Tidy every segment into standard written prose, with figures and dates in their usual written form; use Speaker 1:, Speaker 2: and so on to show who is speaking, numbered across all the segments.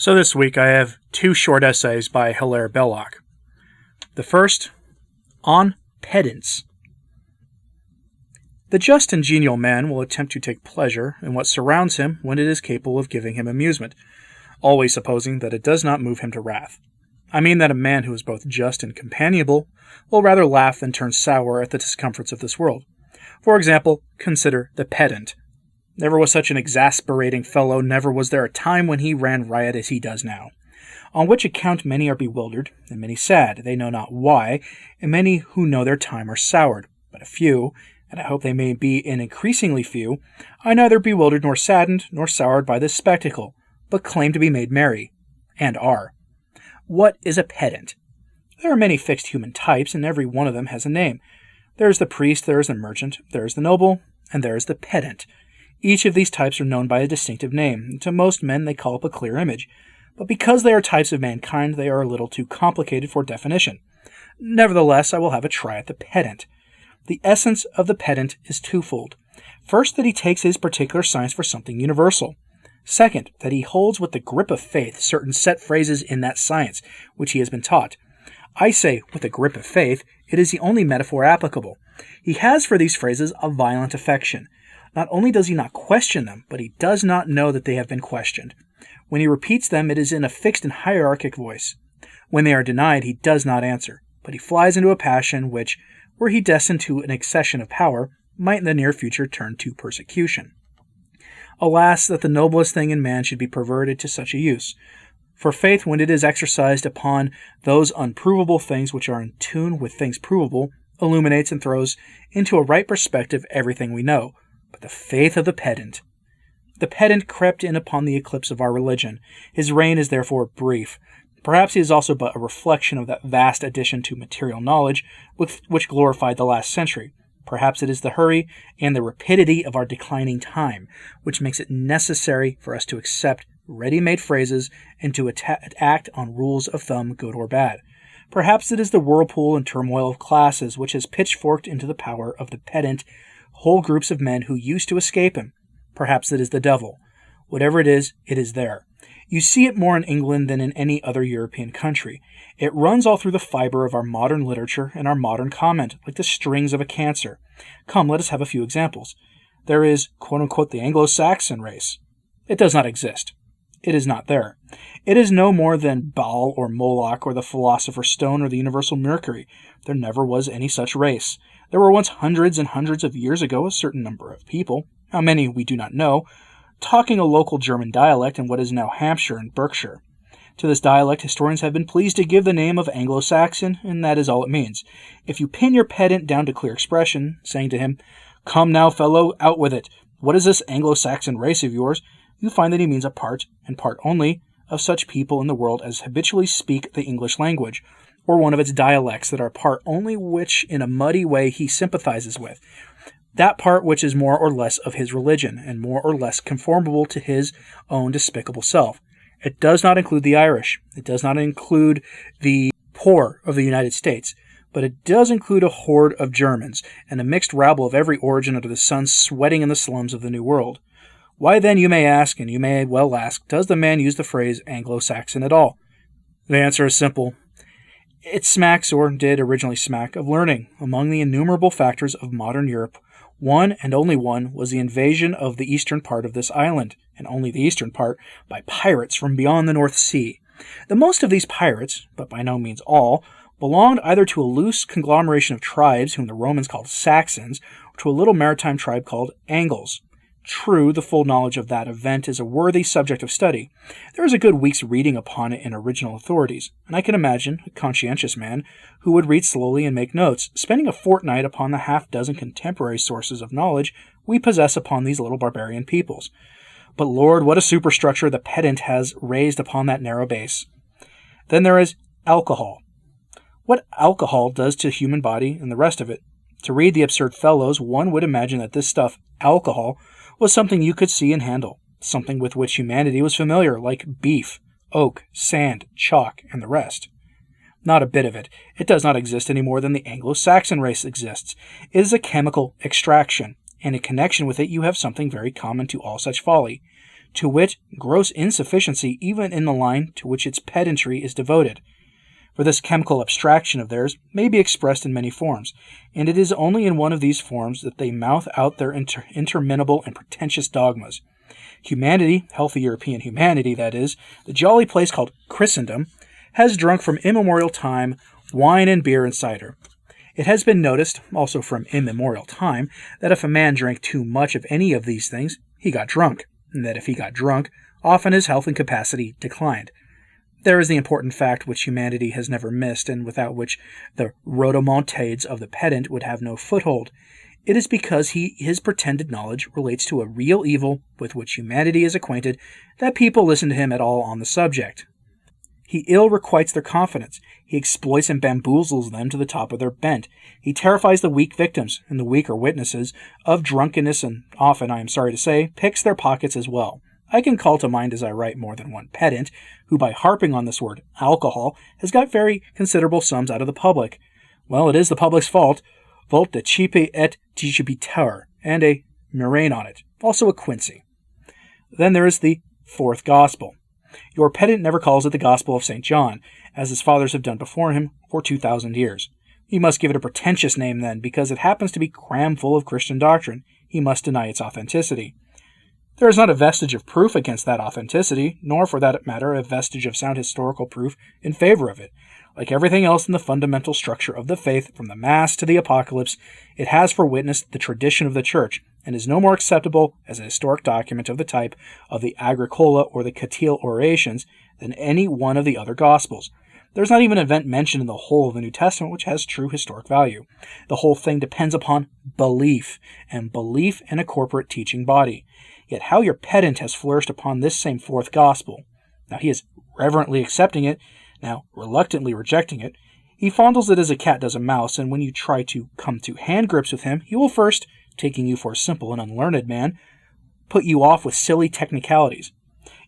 Speaker 1: So this week I have two short essays by Hilaire Belloc. The first, on pedants. The just and genial man will attempt to take pleasure in what surrounds him when it is capable of giving him amusement, always supposing that it does not move him to wrath. I mean that a man who is both just and companionable will rather laugh than turn sour at the discomforts of this world. For example, consider the pedant. Never was such an exasperating fellow, never was there a time when he ran riot as he does now. On which account many are bewildered, and many sad, they know not why, and many who know their time are soured. But a few, and I hope they may be an increasingly few, are neither bewildered nor saddened, nor soured by this spectacle, but claim to be made merry, and are. What is a pedant? There are many fixed human types, and every one of them has a name. There is the priest, there is the merchant, there is the noble, and there is the pedant. Each of these types are known by a distinctive name, and to most men they call up a clear image. But because they are types of mankind, they are a little too complicated for definition. Nevertheless, I will have a try at the pedant. The essence of the pedant is twofold. First, that he takes his particular science for something universal. Second, that he holds with the grip of faith certain set phrases in that science, which he has been taught. I say, with the grip of faith, it is the only metaphor applicable. He has for these phrases a violent affection. Not only does he not question them, but he does not know that they have been questioned. When he repeats them, it is in a fixed and hierarchic voice. When they are denied, he does not answer, but he flies into a passion which, were he destined to an accession of power, might in the near future turn to persecution. Alas, that the noblest thing in man should be perverted to such a use. For faith, when it is exercised upon those unprovable things which are in tune with things provable, illuminates and throws into a right perspective everything we know. But the faith of the pedant. The pedant crept in upon the eclipse of our religion. His reign is therefore brief. Perhaps he is also but a reflection of that vast addition to material knowledge which glorified the last century. Perhaps it is the hurry and the rapidity of our declining time, which makes it necessary for us to accept ready-made phrases and to act on rules of thumb, good or bad. Perhaps it is the whirlpool and turmoil of classes which has pitchforked into the power of the pedant whole groups of men who used to escape him. Perhaps it is the devil. Whatever it is there. You see it more in England than in any other European country. It runs all through the fiber of our modern literature and our modern comment, like the strings of a cancer. Come, let us have a few examples. There is, quote-unquote, the Anglo-Saxon race. It does not exist. It is not there. It is no more than Baal or Moloch or the philosopher's stone or the universal Mercury. There never was any such race. There were once hundreds and hundreds of years ago a certain number of people, how many we do not know, talking a local German dialect in what is now Hampshire and Berkshire. To this dialect historians have been pleased to give the name of Anglo-Saxon, and that is all it means. If you pin your pedant down to clear expression, saying to him, "Come now, fellow, out with it. What is this Anglo-Saxon race of yours?" you find that he means a part, and part only, of such people in the world as habitually speak the English language, or one of its dialects that are part only which in a muddy way he sympathizes with, that part which is more or less of his religion, and more or less conformable to his own despicable self. It does not include the Irish, it does not include the poor of the United States, but it does include a horde of Germans, and a mixed rabble of every origin under the sun sweating in the slums of the New World. Why then, you may ask, and you may well ask, does the man use the phrase Anglo-Saxon at all? The answer is simple. It smacks, or did originally smack, of learning. Among the innumerable factors of modern Europe, one and only one was the invasion of the eastern part of this island, and only the eastern part, by pirates from beyond the North Sea. The most of these pirates, but by no means all, belonged either to a loose conglomeration of tribes whom the Romans called Saxons, or to a little maritime tribe called Angles. True, the full knowledge of that event is a worthy subject of study. There is a good week's reading upon it in original authorities, and I can imagine a conscientious man who would read slowly and make notes, spending a fortnight upon the half-dozen contemporary sources of knowledge we possess upon these little barbarian peoples. But Lord, what a superstructure the pedant has raised upon that narrow base. Then there is alcohol. What alcohol does to the human body and the rest of it. To read the absurd fellows, one would imagine that this stuff, alcohol, was something you could see and handle, something with which humanity was familiar, like beef, oak, sand, chalk, and the rest. Not a bit of it. It does not exist any more than the Anglo-Saxon race exists. It is a chemical extraction, and in connection with it you have something very common to all such folly. to wit, gross insufficiency even in the line to which its pedantry is devoted. For this chemical abstraction of theirs may be expressed in many forms, and it is only in one of these forms that they mouth out their interminable and pretentious dogmas. Humanity, healthy European humanity that is, the jolly place called Christendom, has drunk from immemorial time wine and beer and cider. It has been noticed, also from immemorial time, that if a man drank too much of any of these things, he got drunk, and that if he got drunk, often his health and capacity declined. There is the important fact which humanity has never missed, and without which the rhodomontades of the pedant would have no foothold. It is because his pretended knowledge relates to a real evil with which humanity is acquainted that people listen to him at all on the subject. He ill requites their confidence. He exploits and bamboozles them to the top of their bent. He terrifies the weak victims and the weaker witnesses of drunkenness, and often, I am sorry to say, picks their pockets as well. I can call to mind as I write more than one pedant, who by harping on this word alcohol has got very considerable sums out of the public. Well, it is the public's fault. Volt decipe et dicipitur, and a murrain on it, also a quincy. Then there is the fourth gospel. Your pedant never calls it the Gospel of St. John, as his fathers have done before him for 2,000 years. He must give it a pretentious name then, because it happens to be cram full of Christian doctrine. He must deny its authenticity. There is not a vestige of proof against that authenticity, nor for that matter a vestige of sound historical proof in favor of it. Like everything else in the fundamental structure of the faith, from the Mass to the Apocalypse, it has for witness the tradition of the Church, and is no more acceptable as a historic document of the type of the Agricola or the Catile orations than any one of the other Gospels. There is not even an event mentioned in the whole of the New Testament which has true historic value. The whole thing depends upon belief, and belief in a corporate teaching body. Yet how your pedant has flourished upon this same fourth gospel. Now he is reverently accepting it, now reluctantly rejecting it. He fondles it as a cat does a mouse, and when you try to come to hand grips with him, he will first, taking you for a simple and unlearned man, put you off with silly technicalities.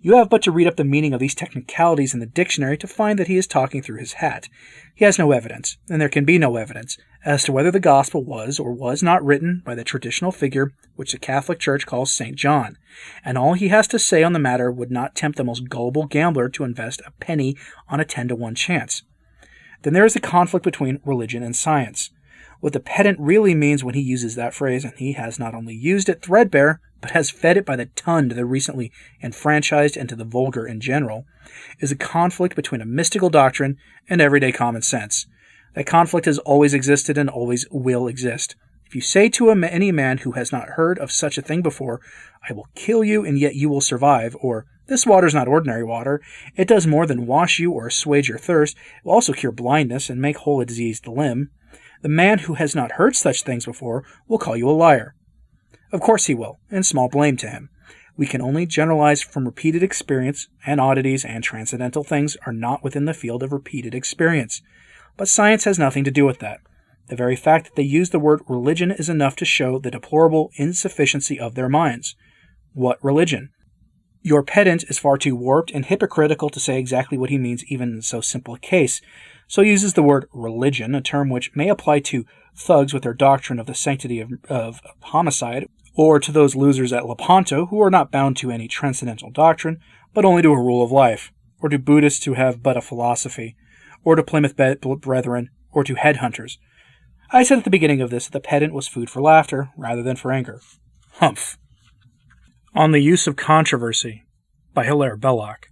Speaker 1: You have but to read up the meaning of these technicalities in the dictionary to find that he is talking through his hat. He has no evidence, and there can be no evidence, as to whether the gospel was or was not written by the traditional figure which the Catholic Church calls St. John, and all he has to say on the matter would not tempt the most gullible gambler to invest a penny on a 10-to-1 chance. Then there is the conflict between religion and science. What the pedant really means when he uses that phrase, and he has not only used it threadbare, but has fed it by the ton to the recently enfranchised and to the vulgar in general, is a conflict between a mystical doctrine and everyday common sense. That conflict has always existed and always will exist. If you say to any man who has not heard of such a thing before, "I will kill you and yet you will survive," or "This water is not ordinary water, it does more than wash you or assuage your thirst, it will also cure blindness and make whole a diseased limb," the man who has not heard such things before will call you a liar. Of course he will, and small blame to him. We can only generalize from repeated experience, and oddities and transcendental things are not within the field of repeated experience. But science has nothing to do with that. The very fact that they use the word religion is enough to show the deplorable insufficiency of their minds. What religion? Your pedant is far too warped and hypocritical to say exactly what he means even in so simple a case, so uses the word religion, a term which may apply to thugs with their doctrine of the sanctity of homicide, or to those losers at Lepanto who are not bound to any transcendental doctrine, but only to a rule of life, or to Buddhists who have but a philosophy, or to Plymouth Brethren, or to headhunters. I said at the beginning of this that the pedant was food for laughter rather than for anger. Humph. On the Use of Controversy, by Hilaire Belloc.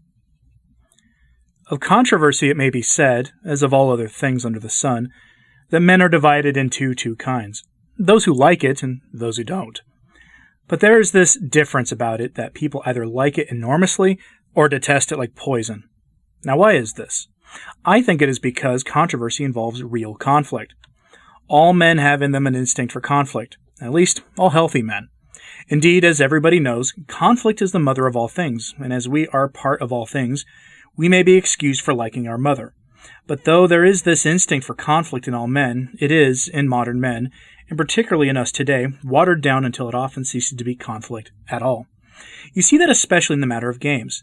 Speaker 1: Of controversy it may be said, as of all other things under the sun, that men are divided into two kinds, those who like it and those who don't. But there is this difference about it that people either like it enormously or detest it like poison. Now why is this? I think it is because controversy involves real conflict. All men have in them an instinct for conflict, at least all healthy men. Indeed, as everybody knows, conflict is the mother of all things, and as we are part of all things, we may be excused for liking our mother. But though there is this instinct for conflict in all men, it is, in modern men, and particularly in us today, watered down until it often ceases to be conflict at all. You see that especially in the matter of games.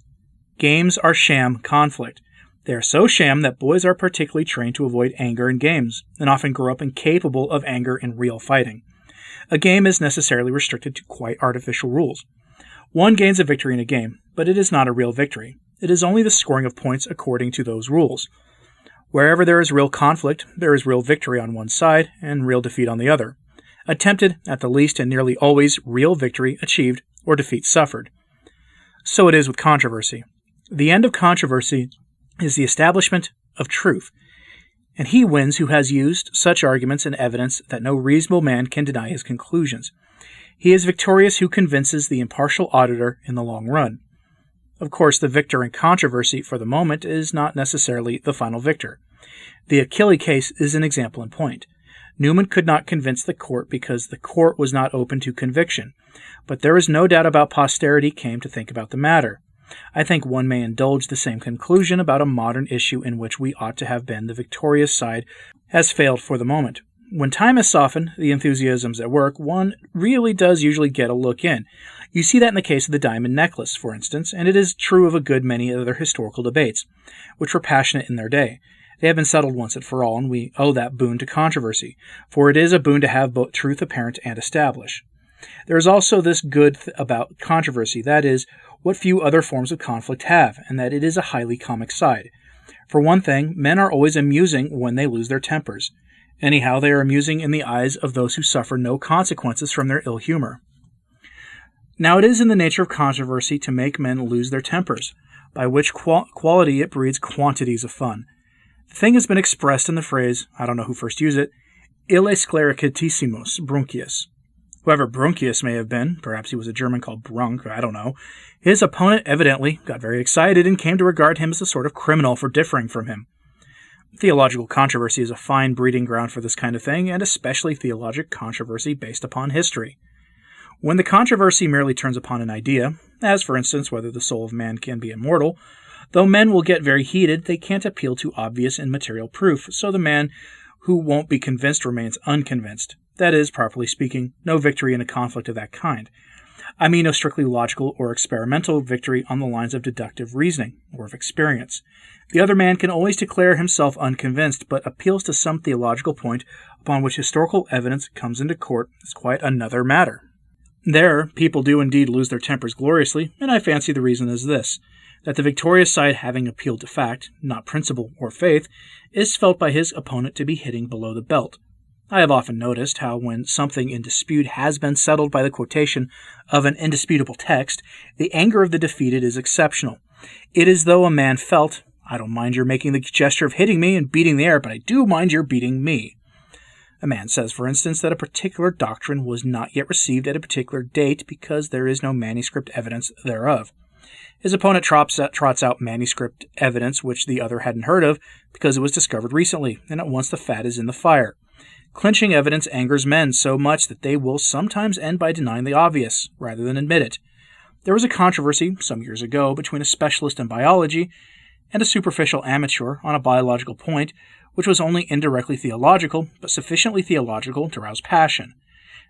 Speaker 1: Games are sham conflict. They are so sham that boys are particularly trained to avoid anger in games, and often grow up incapable of anger in real fighting. A game is necessarily restricted to quite artificial rules. One gains a victory in a game, but it is not a real victory. It is only the scoring of points according to those rules. Wherever there is real conflict, there is real victory on one side and real defeat on the other. Attempted, at the least, and nearly always real victory achieved or defeat suffered. So it is with controversy. The end of controversy is the establishment of truth, and he wins who has used such arguments and evidence that no reasonable man can deny his conclusions. He is victorious who convinces the impartial auditor in the long run. Of course, the victor in controversy for the moment is not necessarily the final victor. The Achilles case is an example in point. Newman could not convince the court because the court was not open to conviction, but there is no doubt about posterity came to think about the matter. I think one may indulge the same conclusion about a modern issue in which we ought to have been the victorious side has failed for the moment. When time has softened the enthusiasms at work, one really does usually get a look in. You see that in the case of the diamond necklace, for instance, and it is true of a good many other historical debates, which were passionate in their day. They have been settled once and for all, and we owe that boon to controversy, for it is a boon to have both truth apparent and establish. There is also this good about controversy, that is, what few other forms of conflict have, and that it is a highly comic side. For one thing, men are always amusing when they lose their tempers. Anyhow, they are amusing in the eyes of those who suffer no consequences from their ill humor. Now it is in the nature of controversy to make men lose their tempers, by which quality it breeds quantities of fun. The thing has been expressed in the phrase, I don't know who first used it, ille sclericatissimus Brunchius. Whoever Brunchius may have been, perhaps he was a German called Brunk, I don't know, his opponent evidently got very excited and came to regard him as a sort of criminal for differing from him. Theological controversy is a fine breeding ground for this kind of thing, and especially theologic controversy based upon history. When the controversy merely turns upon an idea, as for instance whether the soul of man can be immortal, though men will get very heated, they can't appeal to obvious and material proof, so the man who won't be convinced remains unconvinced. That is, properly speaking, no victory in a conflict of that kind. I mean no strictly logical or experimental victory on the lines of deductive reasoning, or of experience. The other man can always declare himself unconvinced, but appeals to some theological point upon which historical evidence comes into court is quite another matter. There, people do indeed lose their tempers gloriously, and I fancy the reason is this, that the victorious side having appealed to fact, not principle or faith, is felt by his opponent to be hitting below the belt. I have often noticed how when something in dispute has been settled by the quotation of an indisputable text, the anger of the defeated is exceptional. It is though a man felt, I don't mind your making the gesture of hitting me and beating the air, but I do mind your beating me. A man says, for instance, that a particular doctrine was not yet received at a particular date because there is no manuscript evidence thereof. His opponent trots out manuscript evidence which the other hadn't heard of because it was discovered recently, and at once the fat is in the fire. Clinching evidence angers men so much that they will sometimes end by denying the obvious, rather than admit it. There was a controversy, some years ago, between a specialist in biology and a superficial amateur on a biological point, which was only indirectly theological, but sufficiently theological to rouse passion.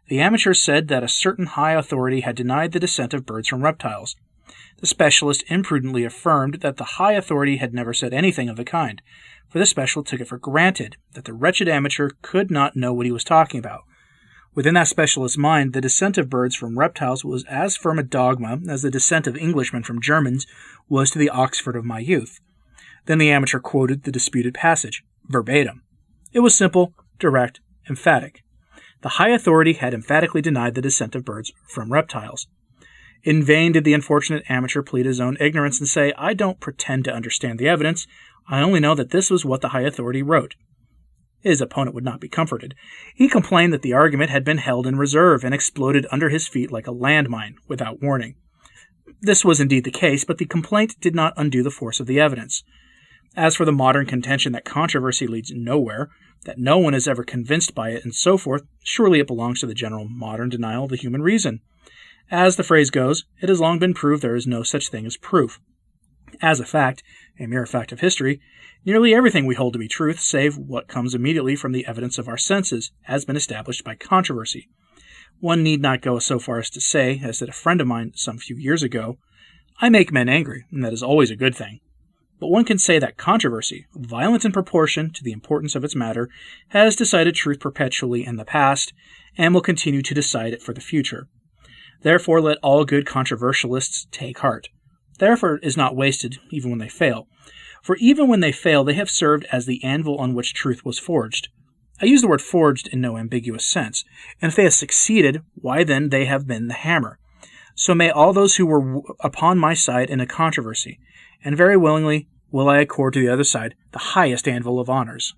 Speaker 1: The amateur said that a certain high authority had denied the descent of birds from reptiles. The specialist imprudently affirmed that the high authority had never said anything of the kind, for the specialist took it for granted that the wretched amateur could not know what he was talking about. Within that specialist's mind, the descent of birds from reptiles was as firm a dogma as the descent of Englishmen from Germans was to the Oxford of my youth. Then the amateur quoted the disputed passage, verbatim. It was simple, direct, emphatic. The high authority had emphatically denied the descent of birds from reptiles. In vain did the unfortunate amateur plead his own ignorance and say, I don't pretend to understand the evidence, I only know that this was what the high authority wrote. His opponent would not be comforted. He complained that the argument had been held in reserve and exploded under his feet like a landmine, without warning. This was indeed the case, but the complaint did not undo the force of the evidence. As for the modern contention that controversy leads nowhere, that no one is ever convinced by it, and so forth, surely it belongs to the general modern denial of the human reason. As the phrase goes, it has long been proved there is no such thing as proof. As a fact, a mere fact of history, nearly everything we hold to be truth, save what comes immediately from the evidence of our senses, has been established by controversy. One need not go so far as to say, as did a friend of mine some few years ago, I make men angry, and that is always a good thing. But one can say that controversy, violent in proportion to the importance of its matter, has decided truth perpetually in the past, and will continue to decide it for the future. Therefore let all good controversialists take heart. Their effort is not wasted, even when they fail. For even when they fail, they have served as the anvil on which truth was forged. I use the word forged in no ambiguous sense, and if they have succeeded, why then they have been the hammer. So may all those who were upon my side in a controversy, and very willingly will I accord to the other side the highest anvil of honors.